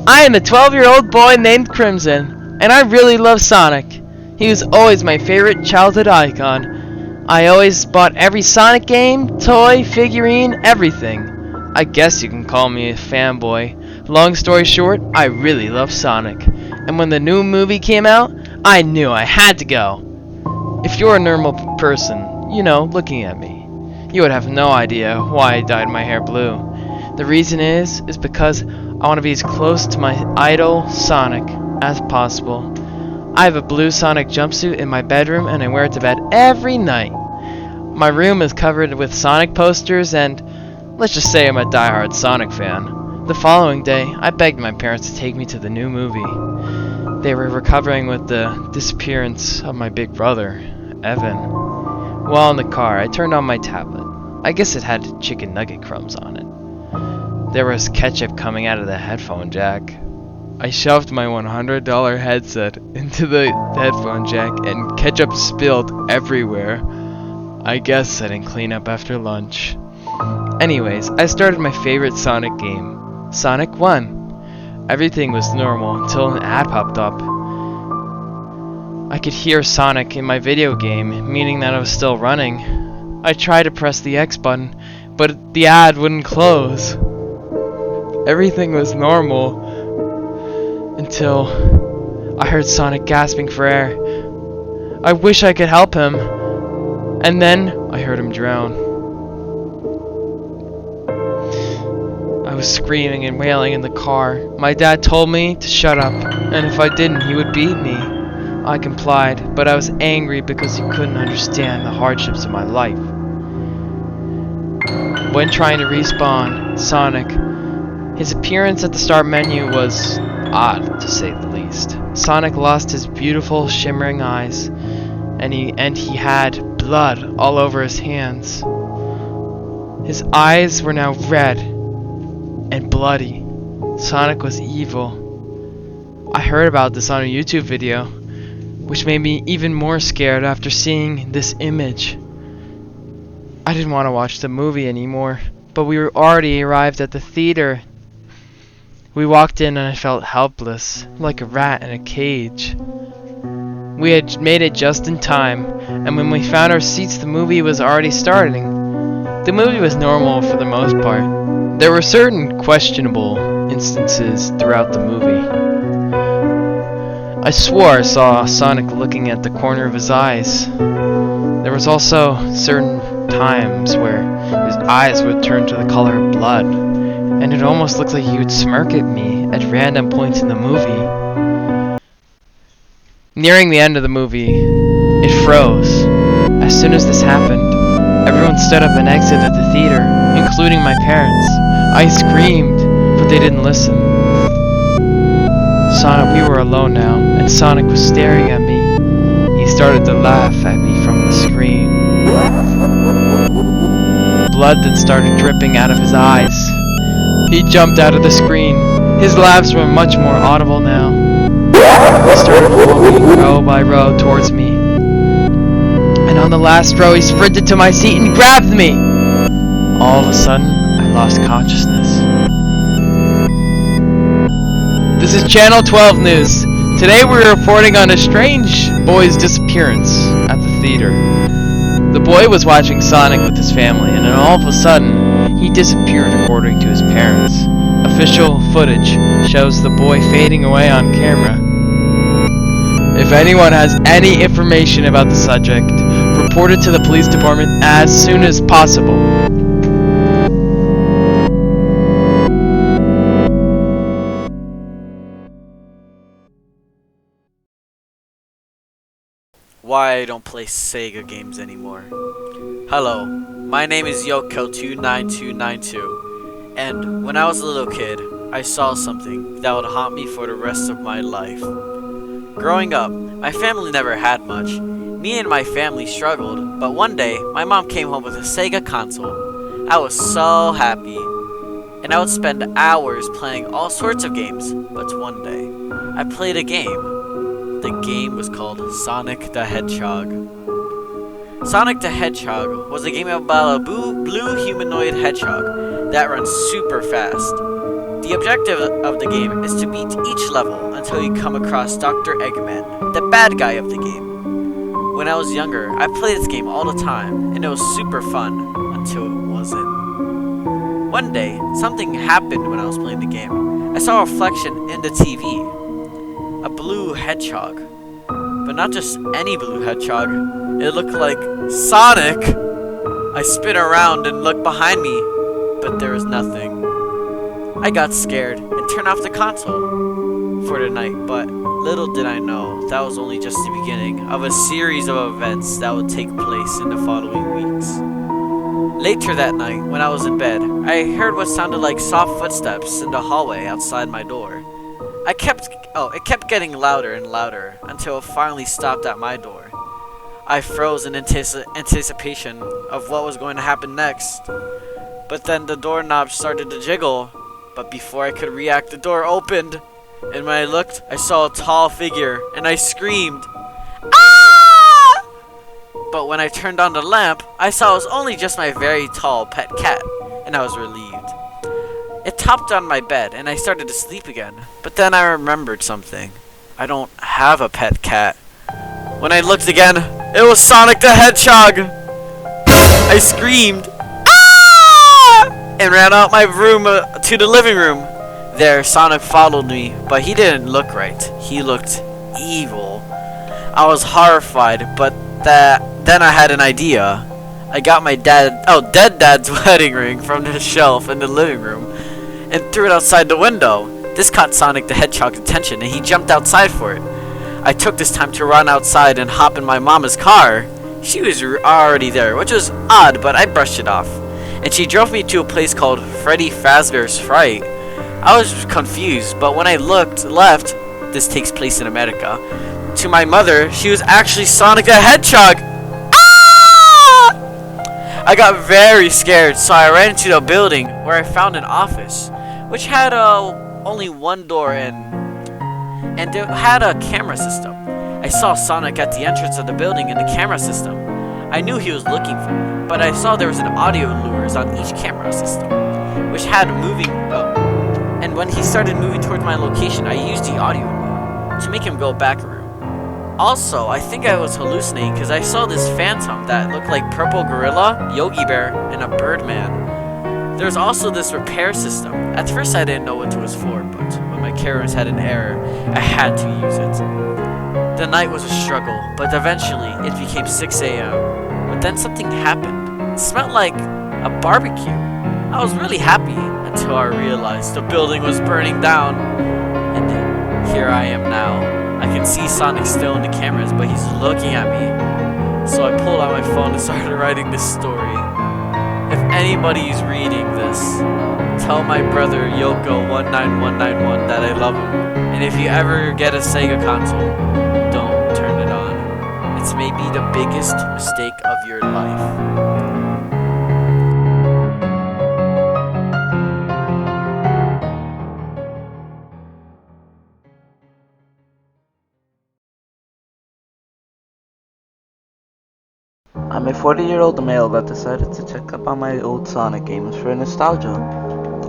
I am a 12-year-old boy named Crimson, and I really love Sonic. He was always my favorite childhood icon. I always bought every Sonic game, toy, figurine, everything. I guess you can call me a fanboy. Long story short, I really love Sonic. And when the new movie came out, I knew I had to go. If you're a normal person, looking at me, you would have no idea why I dyed my hair blue. The reason is because I want to be as close to my idol, Sonic, as possible. I have a blue Sonic jumpsuit in my bedroom and I wear it to bed every night. My room is covered with Sonic posters and let's just say I'm a diehard Sonic fan. The following day, I begged my parents to take me to the new movie. They were recovering with the disappearance of my big brother, Evan. While in the car, I turned on my tablet. I guess it had chicken nugget crumbs on it. There was ketchup coming out of the headphone jack. I shoved my $100 headset into the headphone jack and ketchup spilled everywhere. I guess I didn't clean up after lunch. Anyways, I started my favorite Sonic game, Sonic 1. Everything was normal until an ad popped up. I could hear Sonic in my video game, meaning that I was still running. I tried to press the X button, but the ad wouldn't close. Everything was normal until I heard Sonic gasping for air. I wish I could help him. And then I heard him drown. I was screaming and wailing in the car. My dad told me to shut up, and if I didn't, he would beat me. I complied, but I was angry because he couldn't understand the hardships of my life. When trying to respawn Sonic, his appearance at the start menu was odd, to say the least. Sonic lost his beautiful, shimmering eyes, and he had blood all over his hands. His eyes were now red and bloody. Sonic was evil. I heard about this on a YouTube video, which made me even more scared after seeing this image. I didn't want to watch the movie anymore, but we were already arrived at the theater. We walked in and I felt helpless, like a rat in a cage. We had made it just in time, and when we found our seats, the movie was already starting. The movie was normal for the most part. There were certain questionable instances throughout the movie. I swore I saw Sonic looking at the corner of his eyes. There was also certain times where his eyes would turn to the color of blood, and it almost looked like he would smirk at me at random points in the movie. Nearing the end of the movie, it froze. As soon as this happened, everyone stood up and exited the theater, including my parents. I screamed, but they didn't listen. We were alone now, and Sonic was staring at me. He started to laugh at me from the screen. Blood then started dripping out of his eyes. He jumped out of the screen. His laughs were much more audible now. He started walking row by row towards me. And on the last row, he sprinted to my seat and grabbed me. All of a sudden, I lost consciousness. This is Channel 12 News. Today we're reporting on a strange boy's disappearance at the theater. The boy was watching Sonic with his family, and then all of a sudden, he disappeared according to his parents. Official footage shows the boy fading away on camera. If anyone has any information about the subject, report it to the police department as soon as possible. Why I don't play Sega games anymore. Hello, my name is Yoko29292, and when I was a little kid, I saw something that would haunt me for the rest of my life. Growing up, my family never had much. Me and my family struggled, but one day, my mom came home with a Sega console. I was so happy, and I would spend hours playing all sorts of games, but one day, I played a game. The game was called Sonic the Hedgehog. Sonic the Hedgehog was a game about a blue humanoid hedgehog that runs super fast. The objective of the game is to beat each level until you come across Dr. Eggman, the bad guy of the game. When I was younger, I played this game all the time, and it was super fun until it wasn't. One day, something happened when I was playing the game. I saw a reflection in the TV. A blue hedgehog. But not just any blue hedgehog. It looked like Sonic! I spin around and look behind me, but there was nothing. I got scared and turned off the console for the night, but little did I know that was only just the beginning of a series of events that would take place in the following weeks. Later that night, when I was in bed, I heard what sounded like soft footsteps in the hallway outside my door. It kept getting louder and louder until it finally stopped at my door. I froze in anticipation of what was going to happen next. But then the doorknob started to jiggle, but before I could react, the door opened. And when I looked, I saw a tall figure, and I screamed, "Ah!" But when I turned on the lamp, I saw it was only just my very tall pet cat, and I was relieved. It topped on my bed, and I started to sleep again. But then I remembered something. I don't have a pet cat. When I looked again, it was Sonic the Hedgehog! I screamed, "Ah!" and ran out my room to the living room. There, Sonic followed me, but he didn't look right. He looked evil. I was horrified, but then I had an idea. I got my dead dad's wedding ring from the shelf in the living room and threw it outside the window. This caught Sonic the Hedgehog's attention, and he jumped outside for it. I took this time to run outside and hop in my mama's car. She was already there, which was odd, but I brushed it off. And she drove me to a place called Freddy Fazbear's Fright. I was confused, but when I looked left, this takes place in America, to my mother, she was actually Sonic the Hedgehog! Ah! I got very scared, so I ran into the building where I found an office, which had only one door and it had a camera system. I saw Sonic at the entrance of the building in the camera system. I knew he was looking for me, but I saw there was an audio lures on each camera system, which had moving. And when he started moving towards my location, I used the audio lure to make him go back a room. Also, I think I was hallucinating because I saw this phantom that looked like Purple Gorilla, Yogi Bear, and a Birdman. There's also this repair system. At first I didn't know what it was for, but when my cameras had an error, I had to use it. The night was a struggle, but eventually it became 6 a.m. But then something happened. It smelled like a barbecue. I was really happy until I realized the building was burning down. And here I am now. I can see Sonic still in the cameras, but he's looking at me. So I pulled out my phone and started writing this story. If anybody's reading this, tell my brother Yoko19191 that I love him. And if you ever get a Sega console, don't turn it on. It's maybe the biggest mistake of your life. I'm a 40-year-old male that decided to check up on my old Sonic games for nostalgia.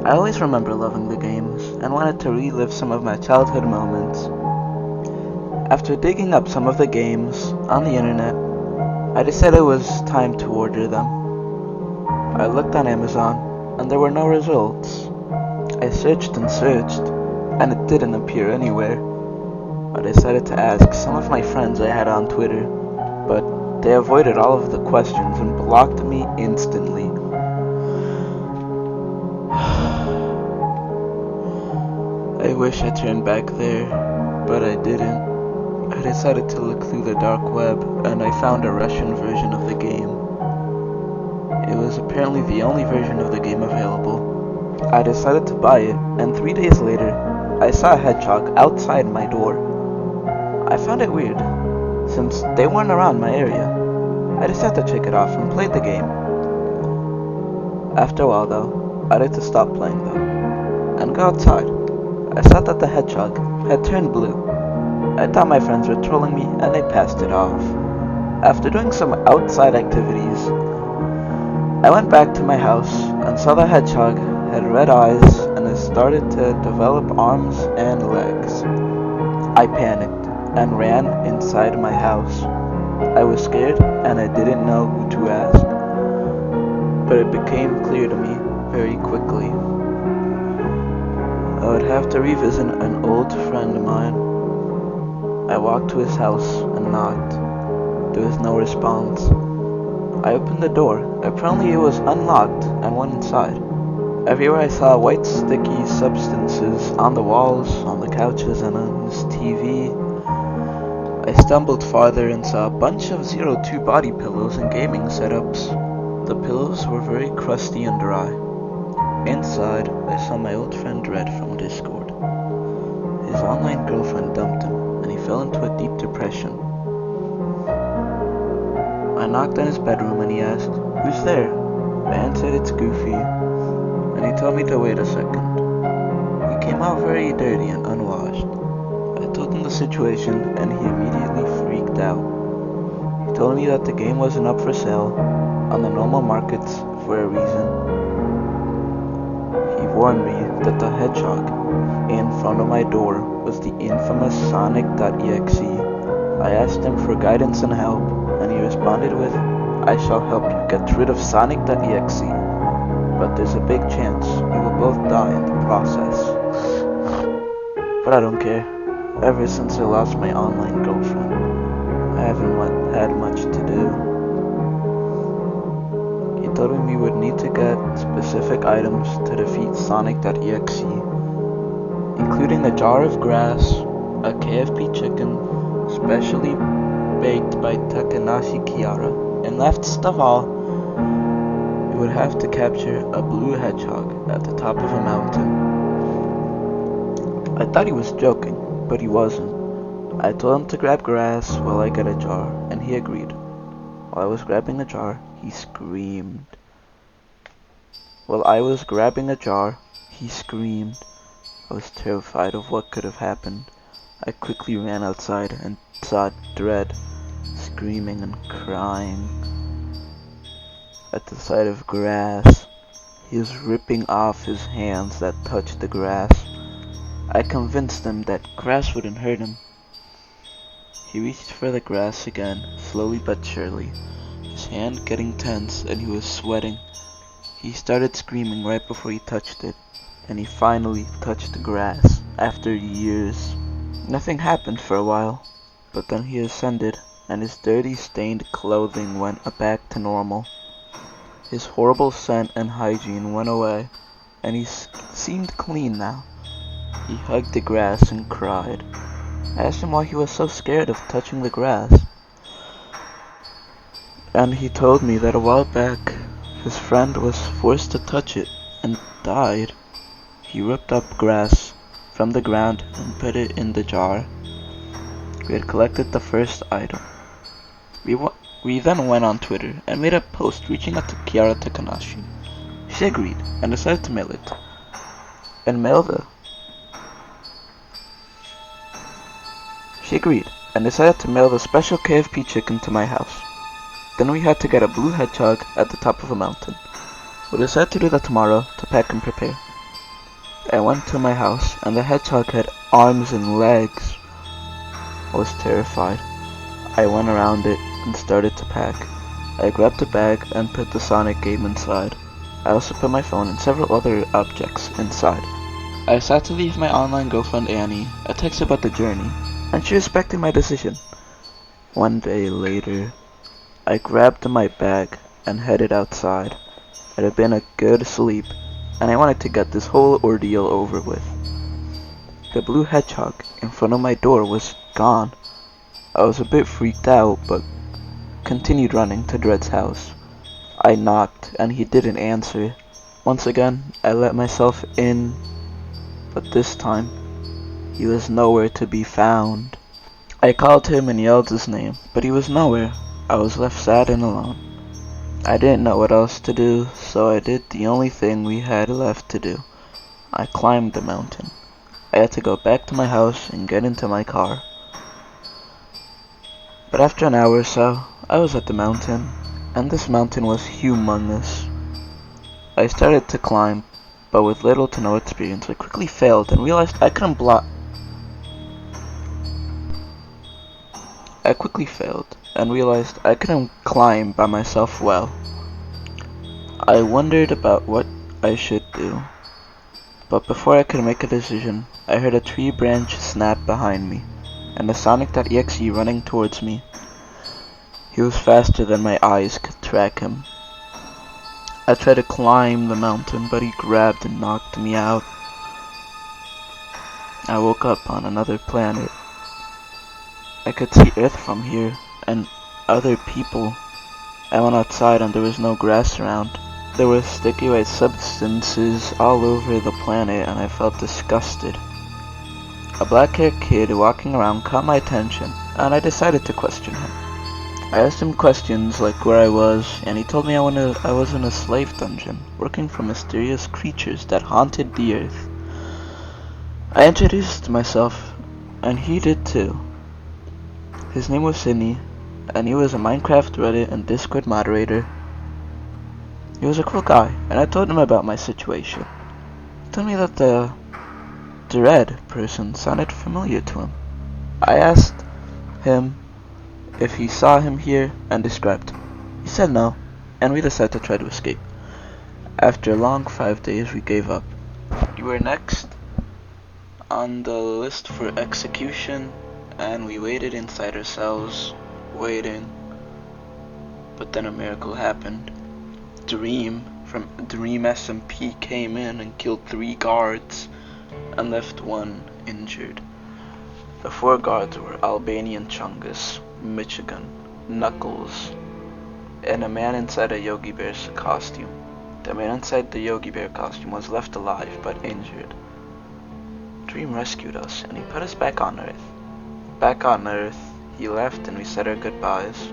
I always remember loving the games and wanted to relive some of my childhood moments. After digging up some of the games on the internet, I decided it was time to order them. I looked on Amazon and there were no results. I searched and searched and it didn't appear anywhere. I decided to ask some of my friends I had on Twitter, but they avoided all of the questions and blocked me instantly. I wish I turned back there, but I didn't. I decided to look through the dark web, and I found a Russian version of the game. It was apparently the only version of the game available. I decided to buy it, and 3 days later, I saw a hedgehog outside my door. I found it weird, since they weren't around my area. I decided to check it off and played the game. After a while though, I had to stop playing though, and go outside. I saw that the hedgehog had turned blue. I thought my friends were trolling me and they passed it off. After doing some outside activities, I went back to my house and saw the hedgehog had red eyes and a started to develop arms and legs. I panicked and ran inside my house. I was scared and I didn't know who to ask, but it became clear to me very quickly. I would have to revisit an old friend of mine. I walked to his house and knocked. There was no response. I opened the door. Apparently it was unlocked and went inside. Everywhere I saw white sticky substances on the walls, on the couches, and on his TV. I stumbled farther and saw a bunch of 02 body pillows and gaming setups. The pillows were very crusty and dry. Inside, I saw my old friend Red from Discord. His online girlfriend dumped him, and he fell into a deep depression. I knocked on his bedroom and he asked, "Who's there?" I answered, "It's Goofy," and he told me to wait a second. He came out very dirty and unwashed. I told him the situation and he immediately freaked out. He told me that the game wasn't up for sale on the normal markets for a reason. He warned me that the hedgehog in front of my door was the infamous Sonic.EXE. I asked him for guidance and help, and he responded with, "I shall help you get rid of Sonic.EXE, but there's a big chance you will both die in the process." But I don't care. Ever since I lost my online girlfriend, I haven't had much to do. He told me we would need to get specific items to defeat Sonic.EXE, including a jar of grass, a KFP chicken, specially baked by Takanashi Kiara, and last of all, we would have to capture a blue hedgehog at the top of a mountain. I thought he was joking, but he wasn't. I told him to grab grass while I get a jar, and he agreed. While I was grabbing the jar, he screamed. I was terrified of what could have happened. I quickly ran outside and saw Dread screaming and crying at the sight of grass. He was ripping off his hands that touched the grass. I convinced him that grass wouldn't hurt him. He reached for the grass again, slowly but surely, his hand getting tense and he was sweating. He started screaming right before he touched it, and he finally touched the grass after years. Nothing happened for a while, but then he ascended and his dirty, stained clothing went back to normal. His horrible scent and hygiene went away, and he seemed clean now. He hugged the grass and cried. I asked him why he was so scared of touching the grass, and he told me that a while back his friend was forced to touch it and died. He ripped up grass from the ground and put it in the jar. We had collected the first item. We then went on Twitter and made a post reaching out to Kiara Takanashi. She agreed and decided to mail it. The special KFP chicken to my house. Then we had to get a blue hedgehog at the top of a mountain. We decided to do that tomorrow to pack and prepare. I went to my house and the hedgehog had arms and legs. I was terrified. I went around it and started to pack. I grabbed a bag and put the Sonic game inside. I also put my phone and several other objects inside. I sat to leave my online girlfriend Annie a text about the journey, and she respected my decision. One day later, I grabbed my bag and headed outside. It had been a good sleep, and I wanted to get this whole ordeal over with. The blue hedgehog in front of my door was gone. I was a bit freaked out, but continued running to Dread's house. I knocked, and he didn't answer. Once again, I let myself in, but this time, he was nowhere to be found. I called him and yelled his name, but he was nowhere. I was left sad and alone. I didn't know what else to do, so I did the only thing we had left to do. I climbed the mountain. I had to go back to my house and get into my car. But after an hour or so, I was at the mountain, and this mountain was humongous. I started to climb, but with little to no experience, I quickly failed and realized I couldn't climb by myself well. I wondered about what I should do, but before I could make a decision, I heard a tree branch snap behind me, and a Sonic.EXE running towards me. He was faster than my eyes could track him. I tried to climb the mountain, but he grabbed and knocked me out. I woke up on another planet. I could see Earth from here, and other people. I went outside and there was no grass around. There were sticky white substances all over the planet and I felt disgusted. A black-haired kid walking around caught my attention and I decided to question him. I asked him questions like where I was, and he told me I was in a slave dungeon, working for mysterious creatures that haunted the earth. I introduced myself, and he did too. His name was Sydney, and he was a Minecraft, Reddit, and Discord moderator. He was a cool guy, and I told him about my situation. He told me that the red person sounded familiar to him. I asked him if he saw him here and described him. He said no, and we decided to try to escape. After a long 5 days, we gave up. We were next on the list for execution, and we waited inside ourselves, waiting. But then a miracle happened. Dream from Dream SMP came in and killed 3 guards and left 1 injured. The 4 guards were Albanian Chungus, Michigan, Knuckles, and a man inside a Yogi Bear's costume. The man inside the Yogi Bear costume was left alive but injured. Dream rescued us and he put us back on Earth. Back on Earth, he left and we said our goodbyes.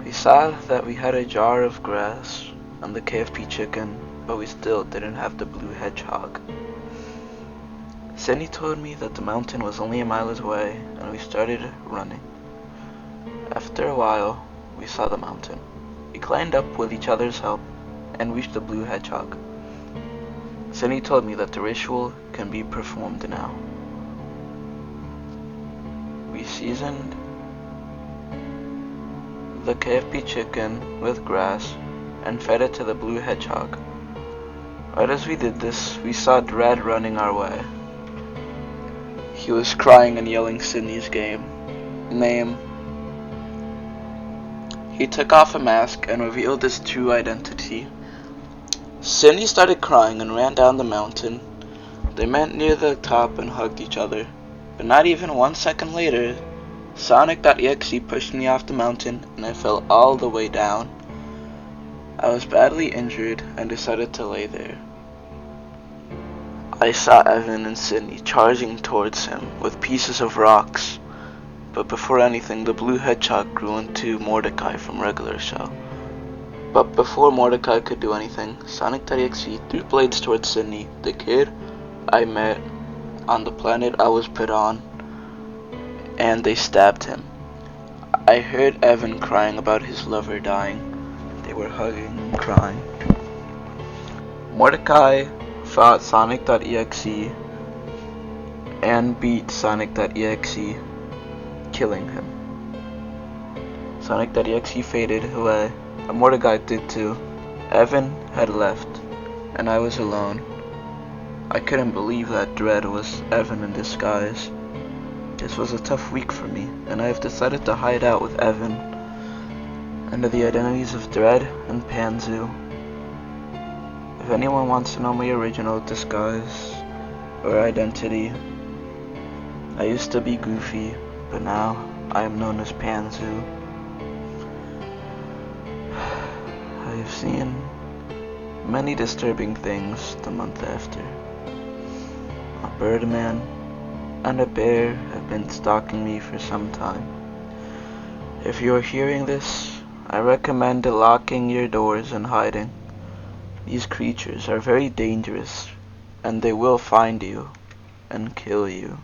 We saw that we had a jar of grass and the KFP chicken, but we still didn't have the blue hedgehog. Sydney told me that the mountain was only a mile away, and we started running. After a while, we saw the mountain. We climbed up with each other's help, and reached the blue hedgehog. Sydney told me that the ritual can be performed now. We seasoned the KFP chicken with grass, and fed it to the blue hedgehog. Right as we did this, we saw Dread running our way. He was crying and yelling Sydney's name. He took off a mask and revealed his true identity. Sydney started crying and ran down the mountain. They met near the top and hugged each other. But not even 1 second later, Sonic.EXE pushed me off the mountain and I fell all the way down. I was badly injured and decided to lay there. I saw Evan and Sydney charging towards him with pieces of rocks, but before anything the blue hedgehog grew into Mordecai from regular show. But before Mordecai could do anything, Sonic.EXE threw blades towards Sydney, the kid I met on the planet I was put on, and they stabbed him. I heard Evan crying about his lover dying. They were hugging and crying. Mordecai fought Sonic.EXE and beat Sonic.EXE, killing him. Sonic.EXE faded away, and Mordecai did too. Evan had left, and I was alone. I couldn't believe that Dread was Evan in disguise. This was a tough week for me, and I have decided to hide out with Evan under the identities of Dread and Panzu. If anyone wants to know my original disguise or identity, I used to be Goofy, but now I am known as Panzu. I have seen many disturbing things the month after. A Birdman and a bear have been stalking me for some time. If you are hearing this, I recommend locking your doors and hiding. These creatures are very dangerous, and they will find you and kill you.